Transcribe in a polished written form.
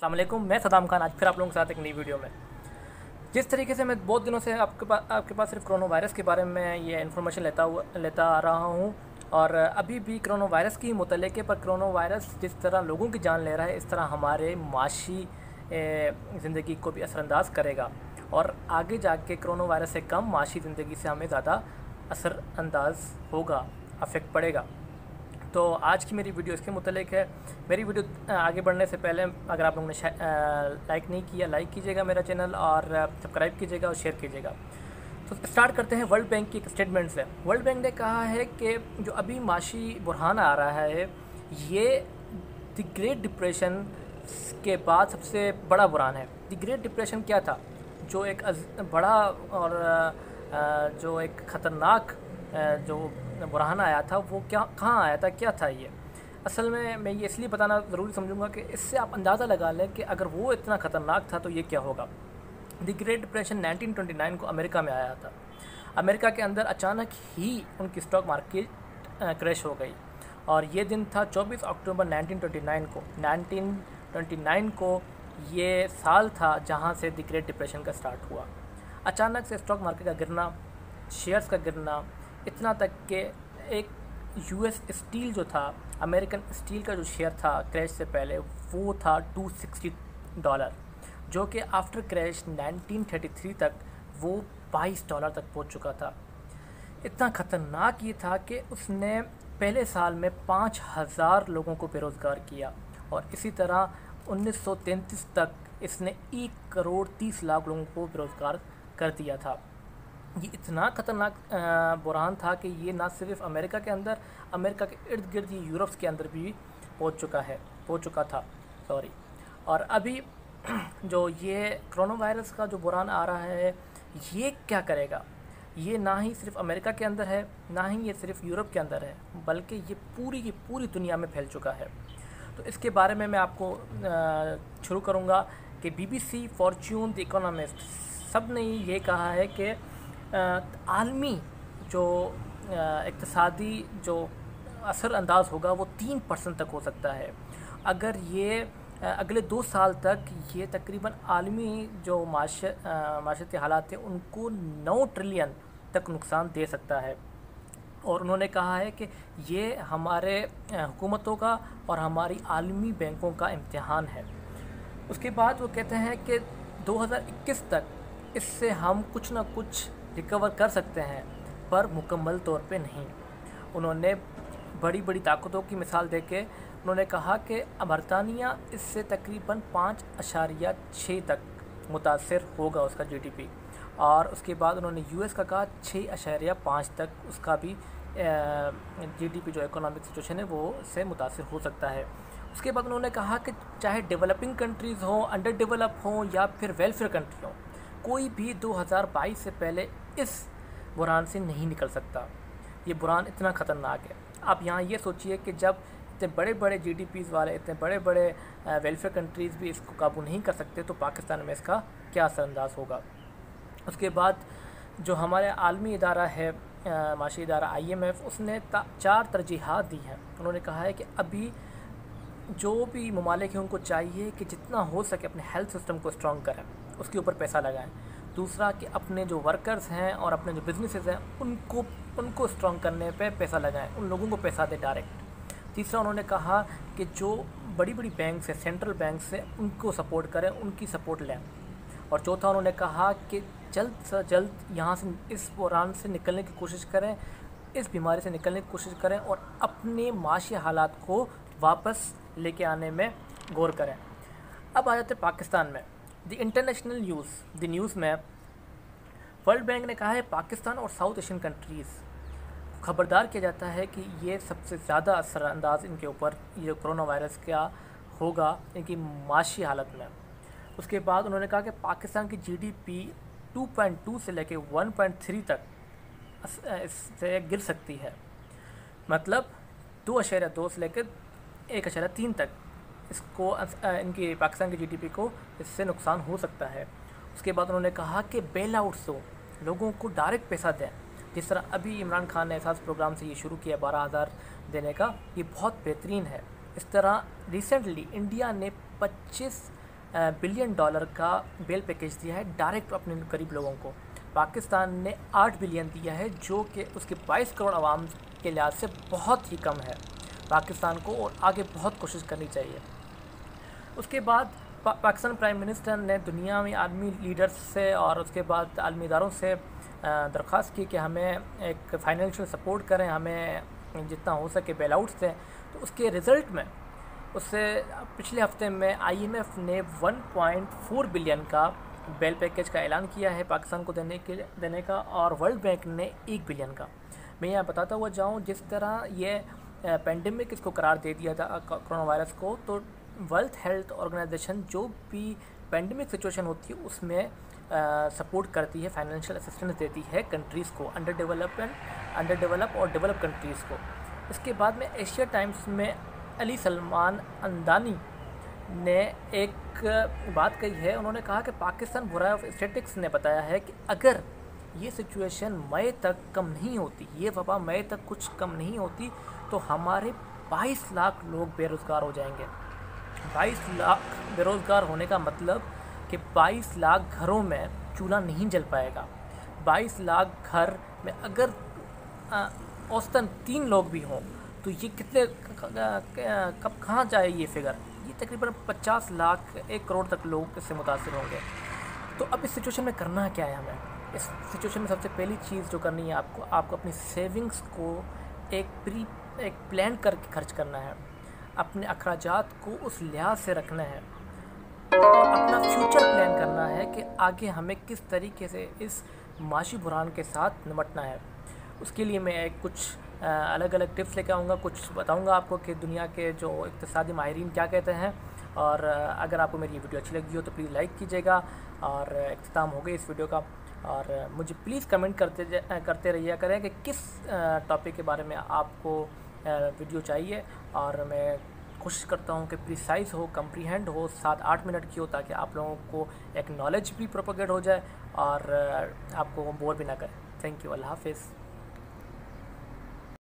अस्सलाम वालेकुम, मैं सदाम खान आज फिर आप लोगों के साथ एक नई वीडियो में। जिस तरीके से मैं बहुत दिनों से आपके पास सिर्फ कोरोना वायरस के बारे में ये इन्फॉर्मेशन लेता आ रहा हूँ और अभी भी कोरोना वायरस की मुतल्लिक़ पर कोरोना वायरस जिस तरह लोगों की जान ले रहा है, इस तरह हमारे माशी ज़िंदगी को भी असरअंदाज करेगा और आगे जाके कोरोना वायरस से कम माशी ज़िंदगी से हमें ज़्यादा असरअंदाज होगा, अफेक्ट पड़ेगा। तो आज की मेरी वीडियो इसके मुतल्लिक़ है। मेरी वीडियो आगे बढ़ने से पहले अगर आप लोगों ने लाइक नहीं किया, लाइक कीजिएगा मेरा चैनल और सब्सक्राइब कीजिएगा और शेयर कीजिएगा। तो स्टार्ट करते हैं वर्ल्ड बैंक की एक स्टेटमेंट से। वर्ल्ड बैंक ने कहा है कि जो अभी माशी बुरहान आ रहा है, ये द ग्रेट डिप्रेशन के बाद सबसे बड़ा बुरहान है। द ग्रेट डिप्रेशन क्या था? जो एक बड़ा और जो एक ख़तरनाक जो बुरहान आया था, वो कहाँ आया था, क्या था ये? असल में मैं ये इसलिए बताना ज़रूरी समझूंगा कि इससे आप अंदाज़ा लगा लें कि अगर वो इतना ख़तरनाक था तो ये क्या होगा। द ग्रेट डिप्रेशन 1929 को अमेरिका में आया था। अमेरिका के अंदर अचानक ही उनकी स्टॉक मार्केट क्रैश हो गई और ये दिन था 24 अक्टूबर 1929 को ये साल था जहाँ से द ग्रेट डिप्रेशन का स्टार्ट हुआ। अचानक से स्टॉक मार्केट का गिरना, शेयर्स का गिरना, इतना तक कि एक यूएस स्टील जो था, अमेरिकन स्टील का जो शेयर था क्रैश से पहले, वो था $260, जो कि आफ्टर क्रैश 1933 तक वो $22 तक पहुंच चुका था। इतना ख़तरनाक ये था कि उसने पहले साल में 5,000 लोगों को बेरोज़गार किया और इसी तरह 1933 तक इसने 1,30,00,000 लोगों को बेरोज़गार कर दिया था। ये इतना ख़तरनाक बुरहान था कि ये ना सिर्फ अमेरिका के अंदर, अमेरिका के इर्द गिर्द, ये यूरोप के अंदर भी पहुंच चुका था। और अभी जो ये कोरोना वायरस का जो बुरहान आ रहा है, ये क्या करेगा? ये ना ही सिर्फ अमेरिका के अंदर है, ना ही ये सिर्फ यूरोप के अंदर है, बल्कि ये पूरी की पूरी दुनिया में फैल चुका है। तो इसके बारे में मैं आपको शुरू करूँगा कि BBC, फॉर्च्यून, द इकोनॉमिस्ट, सब ने ये कहा है कि आलमी जो इक़्तिसादी जो असरअंदाज होगा वो 3% तक हो सकता है। अगर ये अगले 2 साल तक ये तकरीबन आलमी जो माशरती हालात हैं उनको 9 ट्रिलियन तक नुकसान दे सकता है। और उन्होंने कहा है कि ये हमारे हुकूमतों का और हमारी आलमी बैंकों का इम्तिहान है। उसके बाद वो कहते हैं कि 2021 तक इससे हम कुछ ना कुछ रिकवर कर सकते हैं, पर मुकम्मल तौर पे नहीं। उन्होंने बड़ी बड़ी ताकतों की मिसाल देके उन्होंने कहा कि बरतानिया इससे तकरीबन 5.6 तक मुतासर होगा उसका GDP, और उसके बाद उन्होंने US का कहा 6.5 तक उसका भी GDP जो इकोनॉमिक सिचुएशन है वो से मुतासर हो सकता है। उसके बाद उन्होंने कहा कि चाहे डेवलपिंग कंट्रीज़ हों, अंडर डेवलप हों या फिर वेलफेयर कंट्री हों, कोई भी 2022 से पहले इस बुरहान से नहीं निकल सकता। ये बुरहान इतना ख़तरनाक है। आप यहाँ ये सोचिए कि जब इतने बड़े बड़े GDPs वाले, इतने बड़े बड़े वेलफेयर कंट्रीज़ भी इसको काबू नहीं कर सकते, तो पाकिस्तान में इसका क्या असरअंदाज होगा। उसके बाद जो हमारे आलमी इदारा है, माशी इदारा IMF, उसने 4 तरजीहात दी हैं। उन्होंने कहा है कि अभी जो भी ममालिक हैं उनको चाहिए कि जितना हो सके अपने हेल्थ सिस्टम को स्ट्रॉन्ग करें, उसके ऊपर पैसा लगाएं। दूसरा कि अपने जो वर्कर्स हैं और अपने जो बिजनेसेस हैं उनको स्ट्रॉन्ग करने पे पैसा लगाएं, उन लोगों को पैसा दें डायरेक्ट। तीसरा उन्होंने कहा कि जो बड़ी बड़ी बैंक है, सेंट्रल बैंक से, उनको सपोर्ट करें, उनकी सपोर्ट लें। और चौथा उन्होंने कहा कि जल्द से जल्द यहाँ से, इस बुरहान से निकलने की कोशिश करें, इस बीमारी से निकलने की कोशिश करें और अपने माशी हालात को वापस लेके आने में गौर करें। अब आ जाते हैं पाकिस्तान में। द इंटरनेशनल न्यूज़ में वर्ल्ड बैंक ने कहा है पाकिस्तान और साउथ एशियन कंट्रीज़ खबरदार किया जाता है कि ये सबसे ज़्यादा असरअंदाज इनके ऊपर ये कोरोना वायरस का होगा इनकी माशी हालत में। उसके बाद उन्होंने कहा कि पाकिस्तान की GDP 2.2 से लेकर 1.3 तक इससे गिर सकती है, मतलब 2.2 से लेकर 1.3 तक इसको इनकी पाकिस्तान की GDP को इससे नुकसान हो सकता है। उसके बाद उन्होंने कहा कि बेल आउट से लोगों को डायरेक्ट पैसा दें, जिस तरह अभी इमरान खान ने एहसास प्रोग्राम से ये शुरू किया 12,000 देने का, ये बहुत बेहतरीन है। इस तरह रिसेंटली इंडिया ने 25 बिलियन डॉलर का बेल पैकेज दिया है डायरेक्ट अपने गरीब लोगों को। पाकिस्तान ने 8 बिलियन दिया है, जो कि उसके 22 करोड़ आवाम के लिहाज से बहुत ही कम है। पाकिस्तान को और आगे बहुत कोशिश करनी चाहिए। उसके बाद पाकिस्तान प्राइम मिनिस्टर ने दुनिया में आलमी लीडर्स से और उसके बाद आलमी इदारों से दरख्वास्त की कि हमें एक फ़ाइनेंशियल सपोर्ट करें, हमें जितना हो सके बेल आउट्स दें। तो उसके रिज़ल्ट में उससे पिछले हफ्ते में IMF ने 1.4 बिलियन का बेल पैकेज का ऐलान किया है पाकिस्तान को देने का, और वर्ल्ड बैंक ने 1 बिलियन का। मैं यहाँ बताता हुआ जाऊँ, जिस तरह ये पेंडेमिक इसको करार दे दिया था कोरोना वायरस को, तो वर्ल्ड हेल्थ ऑर्गेनाइजेशन जो भी पेंडेमिक सिचुएशन होती है उसमें सपोर्ट करती है, फाइनेंशियल असिस्टेंस देती है कंट्रीज़ को, अंडर डेवलप और डेवलप कंट्रीज़ को। इसके बाद में एशिया टाइम्स में अली सलमान अंदानी ने एक बात कही है। उन्होंने कहा कि पाकिस्तान ब्यूरो ऑफ स्टैटिस्टिक्स ने बताया है कि अगर ये सिचुएशन मई तक कम नहीं होती, ये वबा मई तक कुछ कम नहीं होती, तो हमारे 22 लाख लोग बेरोज़गार हो जाएंगे। 22 लाख बेरोज़गार होने का मतलब कि 22 लाख घरों में चूल्हा नहीं जल पाएगा। 22 लाख घर में अगर औसतन 3 लोग भी हों तो ये कितने कब कहाँ जाए ये फिगर? ये तकरीबन 50 लाख 1 करोड़ तक लोग इससे मुतासिर होंगे। तो अब इस सिचुएशन में करना क्या है हमें? इस सिचुएशन में सबसे पहली चीज़ जो करनी है आपको अपनी सेविंग्स को एक प्लान करके खर्च करना है, अपने अखराजात को उस लिहाज से रखना है और अपना फ्यूचर प्लान करना है कि आगे हमें किस तरीके से इस माशी बुरान के साथ निपटना है। उसके लिए मैं कुछ अलग अलग टिप्स लेकर आऊँगा, कुछ बताऊँगा आपको कि दुनिया के जो इक़्तिसादी माहिरीन क्या कहते हैं। और अगर आपको मेरी ये वीडियो अच्छी लगी हो तो प्लीज़ लाइक कीजिएगा। और इख्तिताम हो गई इस वीडियो का, और मुझे प्लीज़ कमेंट करते रहिए करें कि किस टॉपिक के बारे में आपको वीडियो चाहिए, और मैं कोशिश करता हूँ कि प्रिसाइज़ हो, कम्प्रीहेंड हो, 7-8 मिनट की हो, ताकि आप लोगों को एक नॉलेज भी प्रोपेगेट हो जाए और आपको बोर भी ना करें। Thank you. अल्लाह हाफ़िज़।